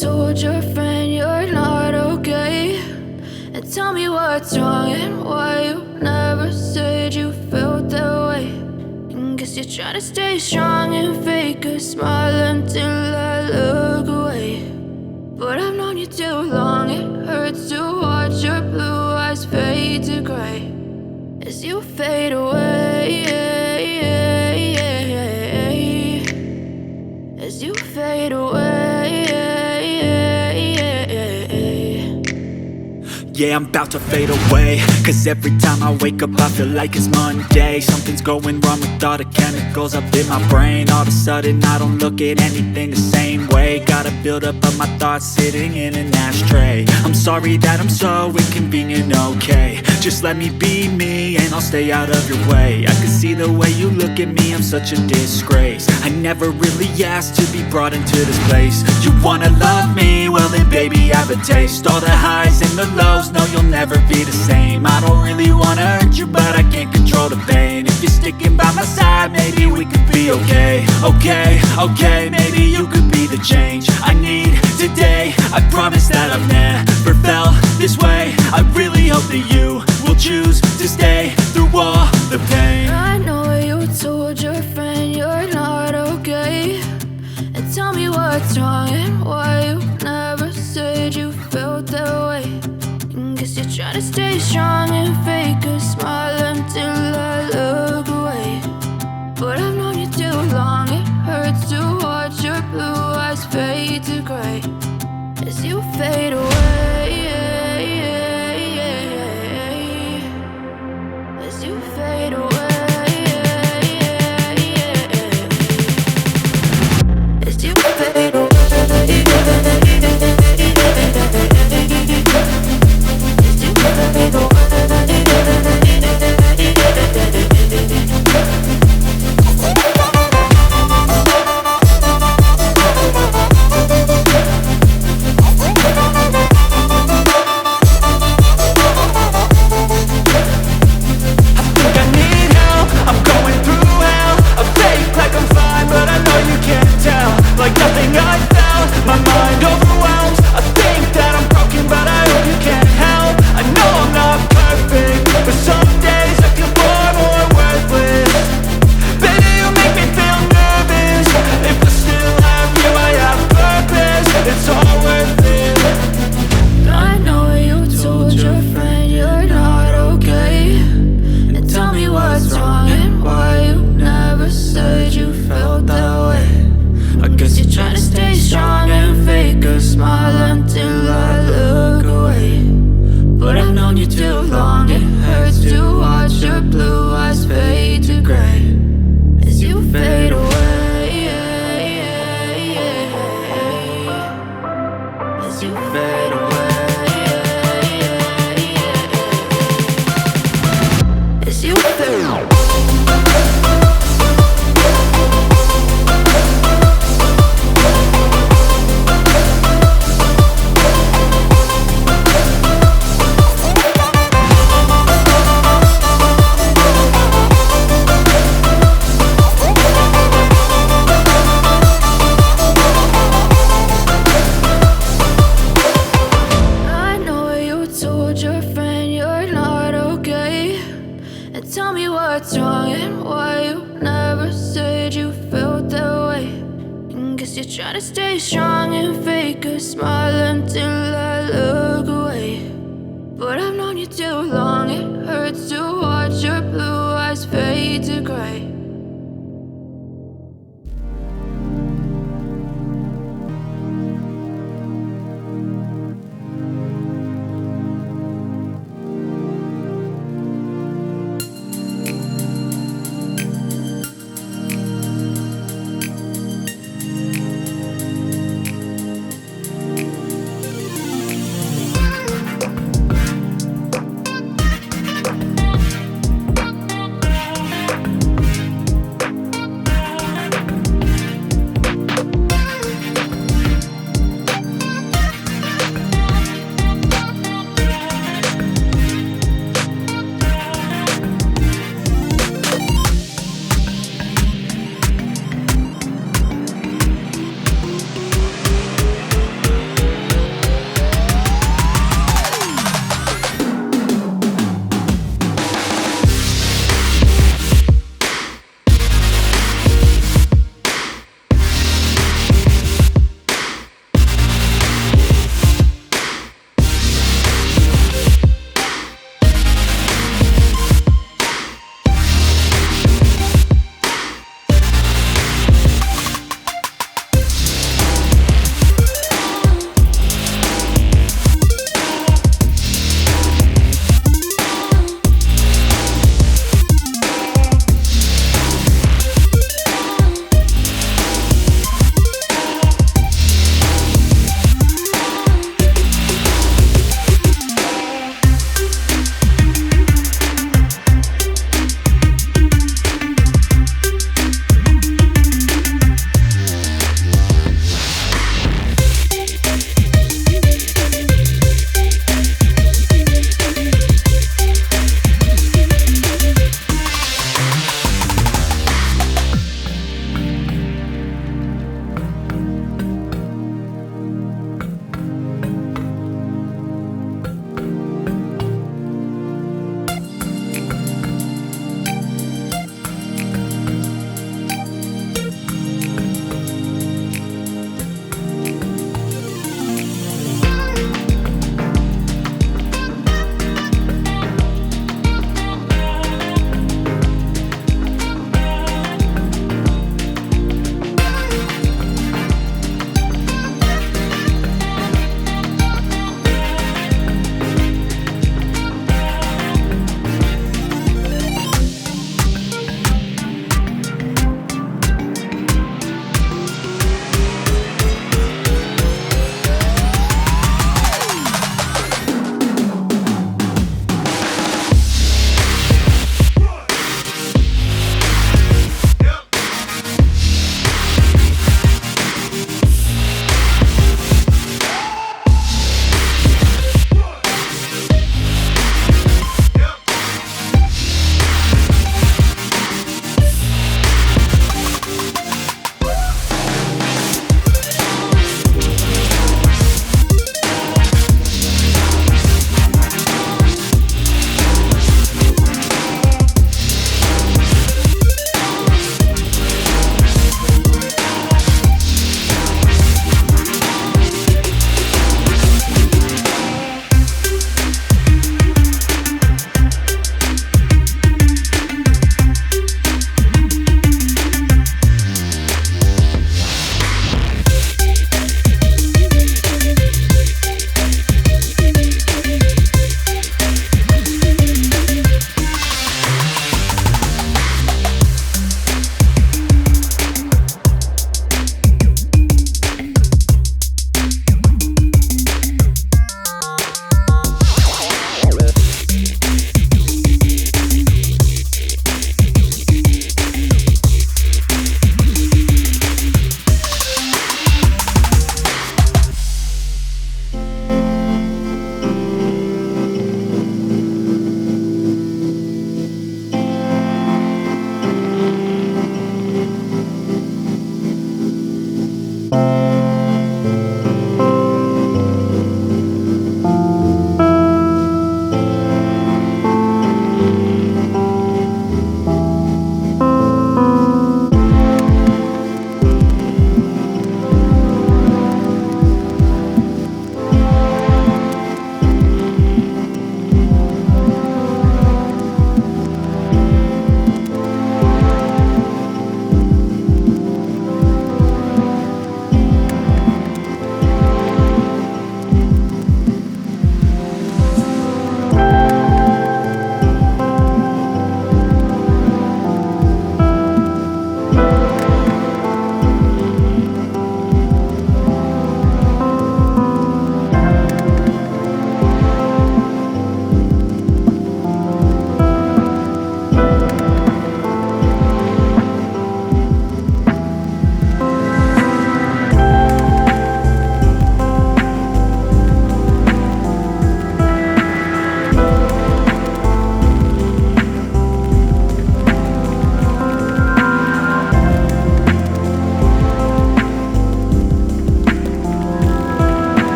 told your friend you're not okay? And tell me what's wrong and why you never said you felt that way. And guess you're trying to stay strong and fake a smile until I look away. But I've known you too long, it hurts to watch your blue eyes fade to gray as you fade away, as you fade away. Yeah, I'm about to fade away, cause every time I wake up I feel like it's Monday. Something's going wrong with all the chemicals up in my brain. All of a sudden I don't look at anything the same way. Gotta build up of my thoughts sitting in an ashtray. I'm sorry that I'm so inconvenient, okay? Just let me be me and I'll stay out of your way. I can see the way you look at me, I'm such a disgrace. I never really asked to be brought into this place. You wanna love me? Well then baby have a taste. All the highs and the lows, no you'll never be the same. I don't really wanna hurt you but I can't control the pain. If you're sticking by my side maybe we could be okay. Okay, maybe you could be the change I need today. I promise that I've never felt this way. I really hope that you will choose to stay through all the pain. I know you told your friend you're not okay. And tell me what's wrong and why you never said you felt that way. And guess you're trying to stay strong and fake a smile until I look away. But I've known you too long, it hurts to watch your blue eyes fade to gray as you fade away, as you fade away, as you fade away. Like nothing I felt, my mind overwhelmed. I think that I'm broken but I hope you can't help. I know I'm not perfect, but some days I feel far more worthless. Baby, you make me feel nervous. If I still have you, I have purpose. It's all worth it. I know you told your friend you're not okay. And tell me what's wrong and why you never said you felt that way. I guess you're trying to stay strong and fake a smile until I look away. But I've known you too long, it hurts to watch your blue eyes fade to gray as you fade away, as you fade away, as you fade away. Your friend you're not okay. And tell me what's wrong and why you never said you felt that way. And guess you're trying to stay strong and fake a smile until I look away. But I've known you too long, it hurts to watch your blue eyes fade to gray